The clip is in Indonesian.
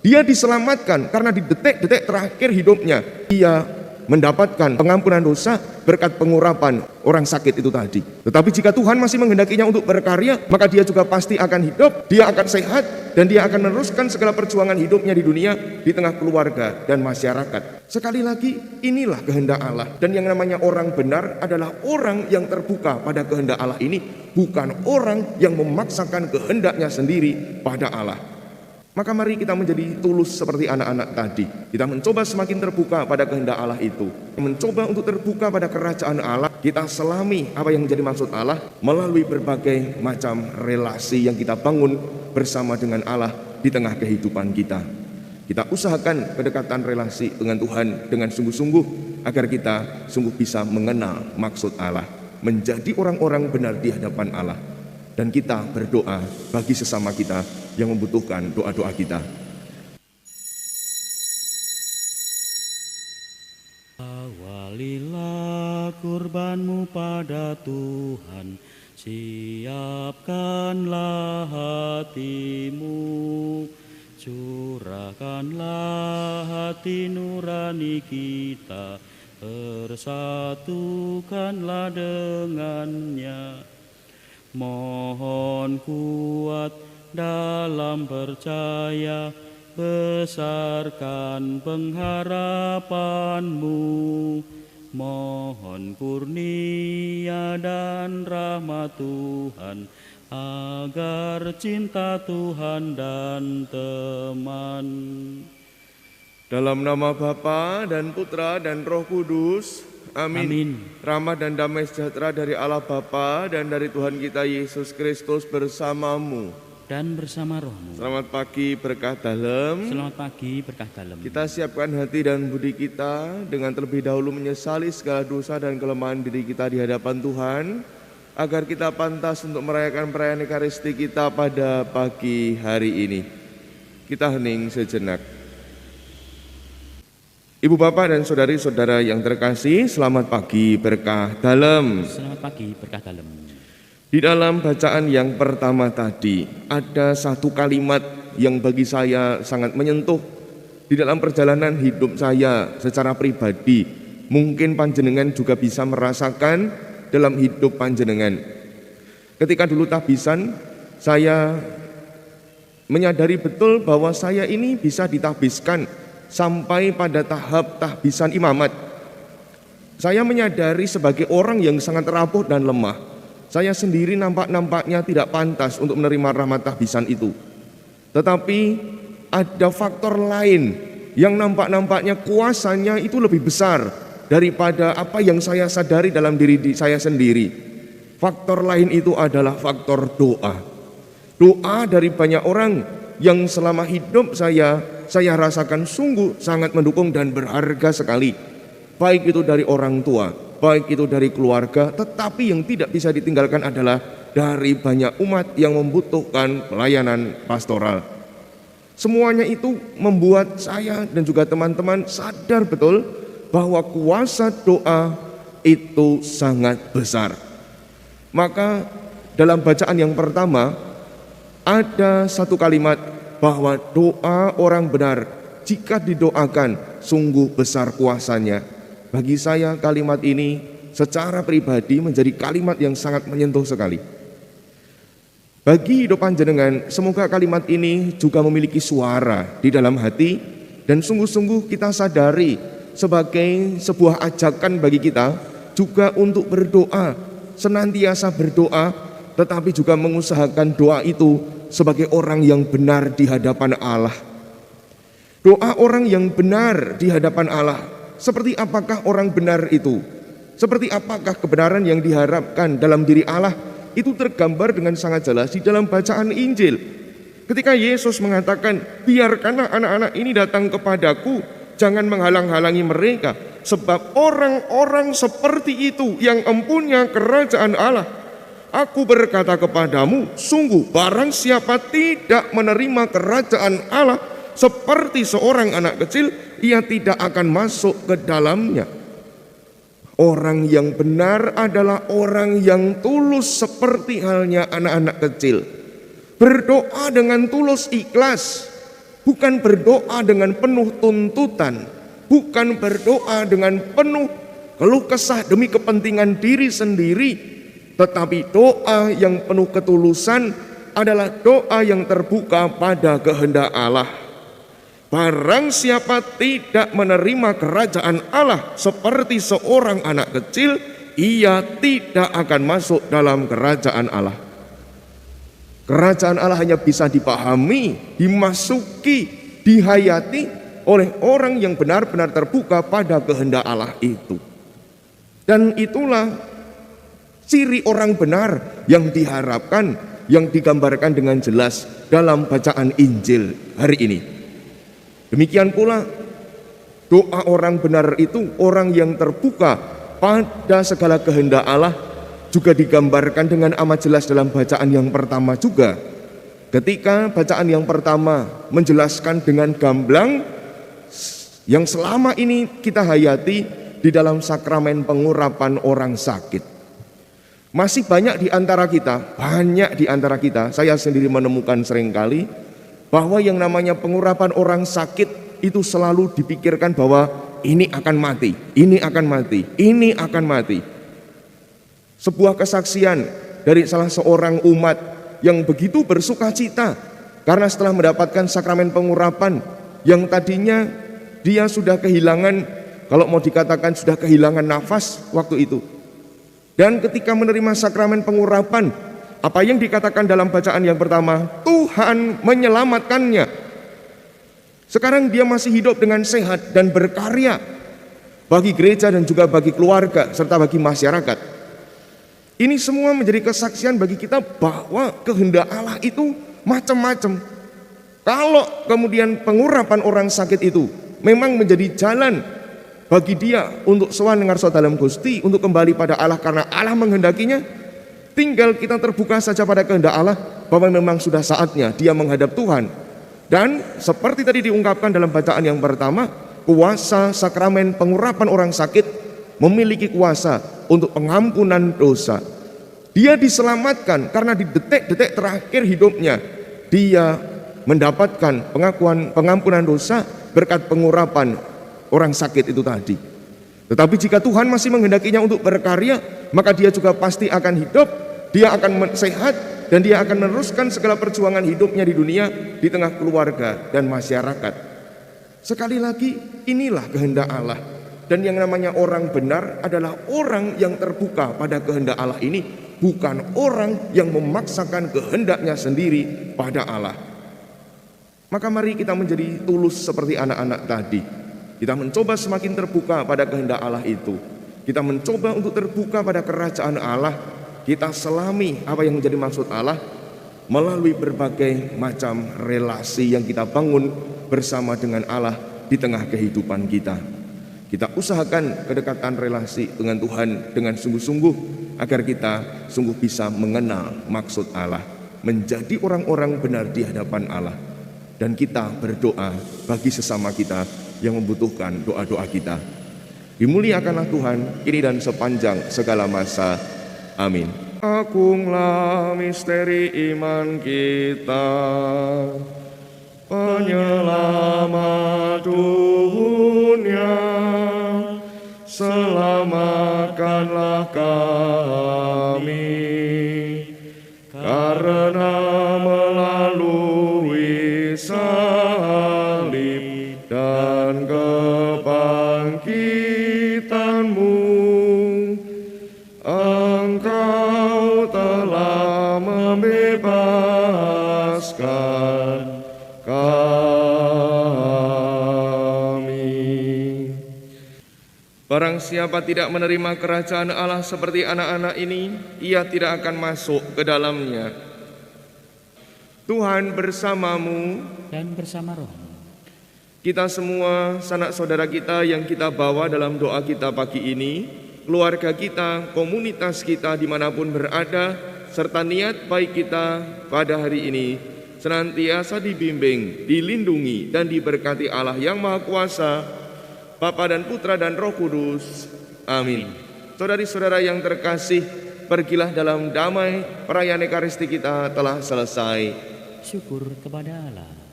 Dia diselamatkan karena di detik-detik terakhir hidupnya dia mendapatkan pengampunan dosa berkat pengurapan orang sakit itu tadi. Tetapi jika Tuhan masih menghendakinya untuk berkarya, maka dia juga pasti akan hidup, dia akan sehat, dan dia akan meneruskan segala perjuangan hidupnya di dunia, di tengah keluarga dan masyarakat. Sekali lagi, inilah kehendak Allah. Dan yang namanya orang benar adalah orang yang terbuka pada kehendak Allah ini, bukan orang yang memaksakan kehendaknya sendiri pada Allah. Maka mari kita menjadi tulus seperti anak-anak tadi. Kita mencoba semakin terbuka pada kehendak Allah itu. Mencoba untuk terbuka pada kerajaan Allah. Kita selami apa yang menjadi maksud Allah melalui berbagai macam relasi yang kita bangun bersama dengan Allah di tengah kehidupan kita. Kita usahakan kedekatan relasi dengan Tuhan dengan sungguh-sungguh agar kita sungguh bisa mengenal maksud Allah. Menjadi orang-orang benar di hadapan Allah. Dan kita berdoa bagi sesama kita yang membutuhkan doa-doa kita. Awalilah kurbanmu pada Tuhan, siapkanlah hatimu, curahkanlah hati nurani kita, persatukanlah dengannya. Mohon kuat dalam percaya, besarkan pengharapanmu. Mohon kurnia dan rahmat Tuhan, agar cinta Tuhan dan teman. Dalam nama Bapa dan Putra dan Roh Kudus, amin. Amin. Rahmat dan damai sejahtera dari Allah Bapa dan dari Tuhan kita Yesus Kristus bersamamu. Dan bersama rohmu. Selamat pagi berkah dalam. Selamat pagi berkah dalam. Kita siapkan hati dan budi kita dengan terlebih dahulu menyesali segala dosa dan kelemahan diri kita di hadapan Tuhan, agar kita pantas untuk merayakan perayaan Ekaristi kita pada pagi hari ini. Kita hening sejenak. Ibu bapak dan saudari-saudara yang terkasih, selamat pagi berkah dalam. Selamat pagi berkah dalam. Di dalam bacaan yang pertama tadi ada satu kalimat yang bagi saya sangat menyentuh di dalam perjalanan hidup saya secara pribadi. Mungkin panjenengan juga bisa merasakan dalam hidup panjenengan. Ketika dulu tahbisan, saya menyadari betul bahwa saya ini bisa ditahbiskan sampai pada tahap tahbisan imamat. Saya menyadari sebagai orang yang sangat rapuh dan lemah, saya sendiri nampaknya tidak pantas untuk menerima rahmat tahbisan itu. Tetapi ada faktor lain yang nampaknya kuasanya itu lebih besar daripada apa yang saya sadari dalam diri saya sendiri. Faktor lain itu adalah faktor doa. Doa dari banyak orang yang selama hidup saya rasakan sungguh sangat mendukung dan berharga sekali. Baik itu dari orang tua, baik itu dari keluarga, tetapi yang tidak bisa ditinggalkan adalah dari banyak umat yang membutuhkan pelayanan pastoral. Semuanya itu membuat saya dan juga teman-teman sadar betul bahwa kuasa doa itu sangat besar. Maka dalam bacaan yang pertama ada satu kalimat bahwa doa orang benar jika didoakan sungguh besar kuasanya. Bagi saya kalimat ini secara pribadi menjadi kalimat yang sangat menyentuh sekali. Bagi hidup panjenengan, semoga kalimat ini juga memiliki suara di dalam hati dan sungguh-sungguh kita sadari sebagai sebuah ajakan bagi kita juga untuk berdoa, senantiasa berdoa, tetapi juga mengusahakan doa itu sebagai orang yang benar di hadapan Allah. Doa orang yang benar di hadapan Allah, seperti apakah orang benar itu? Seperti apakah kebenaran yang diharapkan dalam diri Allah? Itu tergambar dengan sangat jelas di dalam bacaan Injil. Ketika Yesus mengatakan, biarkanlah anak-anak ini datang kepadaku, jangan menghalang-halangi mereka, sebab orang-orang seperti itu yang empunya kerajaan Allah. Aku berkata kepadamu, sungguh barang siapa tidak menerima kerajaan Allah seperti seorang anak kecil, ia tidak akan masuk ke dalamnya. Orang yang benar adalah orang yang tulus seperti halnya anak-anak kecil. Berdoa dengan tulus ikhlas. bukan berdoa dengan penuh tuntutan, bukan berdoa dengan penuh keluh kesah demi kepentingan diri sendiri, tetapi doa yang penuh ketulusan adalah doa yang terbuka pada kehendak Allah. Barang siapa tidak menerima kerajaan Allah seperti seorang anak kecil, ia tidak akan masuk dalam kerajaan Allah. Kerajaan Allah hanya bisa dipahami, dimasuki, dihayati oleh orang yang benar-benar terbuka pada kehendak Allah itu. Dan itulah ciri orang benar yang diharapkan, yang digambarkan dengan jelas dalam bacaan Injil hari ini. Demikian pula doa orang benar itu orang yang terbuka pada segala kehendak Allah juga digambarkan dengan amat jelas dalam bacaan yang pertama juga. Ketika bacaan yang pertama menjelaskan dengan gamblang yang selama ini kita hayati di dalam sakramen pengurapan orang sakit. Masih banyak di antara kita, saya sendiri menemukan seringkali bahwa yang namanya pengurapan orang sakit itu selalu dipikirkan bahwa ini akan mati, ini akan mati, ini akan mati. Sebuah kesaksian dari salah seorang umat yang begitu bersuka cita karena setelah mendapatkan sakramen pengurapan yang tadinya dia sudah kehilangan, kalau mau dikatakan sudah kehilangan nafas waktu itu. Dan ketika menerima sakramen pengurapan, apa yang dikatakan dalam bacaan yang pertama, Tuhan menyelamatkannya. Sekarang dia masih hidup dengan sehat dan berkarya bagi gereja dan juga bagi keluarga serta bagi masyarakat. Ini semua menjadi kesaksian bagi kita bahwa kehendak Allah itu macam-macam. Kalau kemudian pengurapan orang sakit itu memang menjadi jalan bagi dia untuk sowan ngarsa dalem Gusti, untuk kembali pada Allah karena Allah menghendakinya, tinggal kita terbuka saja pada kehendak Allah bahwa memang sudah saatnya dia menghadap Tuhan. Dan seperti tadi diungkapkan dalam bacaan yang pertama, kuasa sakramen pengurapan orang sakit memiliki kuasa untuk pengampunan dosa. Dia diselamatkan karena di detik-detik terakhir hidupnya dia mendapatkan pengampunan dosa berkat pengurapan orang sakit itu tadi. Tetapi jika Tuhan masih menghendakinya untuk berkarya, maka dia juga pasti akan hidup, dia akan sehat, dan dia akan meneruskan segala perjuangan hidupnya di dunia di tengah keluarga dan masyarakat. Sekali lagi, inilah kehendak Allah. Dan yang namanya orang benar adalah orang yang terbuka pada kehendak Allah ini, bukan orang yang memaksakan kehendaknya sendiri pada Allah. Maka mari kita menjadi tulus seperti anak-anak tadi. Kita mencoba semakin terbuka pada kehendak Allah itu. Kita mencoba untuk terbuka pada kerajaan Allah. Kita selami apa yang menjadi maksud Allah melalui berbagai macam relasi yang kita bangun bersama dengan Allah di tengah kehidupan kita. Kita usahakan kedekatan relasi dengan Tuhan dengan sungguh-sungguh agar kita sungguh bisa mengenal maksud Allah, menjadi orang-orang benar di hadapan Allah. Dan kita berdoa bagi sesama kita yang membutuhkan doa-doa kita. Dimuliakanlah Tuhan kini dan sepanjang segala masa. Amin. Agunglah misteri iman kita, penyelamat dunia, selamatkanlah kami, karena melalui salib dan kebangkitan-Mu, Engkau telah membebaskan kami. Barang siapa tidak menerima kerajaan Allah seperti anak-anak ini, ia tidak akan masuk ke dalamnya. Tuhan bersamamu dan bersama rohmu. Kita semua, sanak saudara kita yang kita bawa dalam doa kita pagi ini, keluarga kita, komunitas kita dimanapun berada, serta niat baik kita pada hari ini, senantiasa dibimbing, dilindungi, dan diberkati Allah yang Maha Kuasa, Bapa dan Putra dan Roh Kudus. Amin. Saudari-saudara yang terkasih, pergilah dalam damai, perayaan Ekaristi kita telah selesai. Syukur kepada Allah.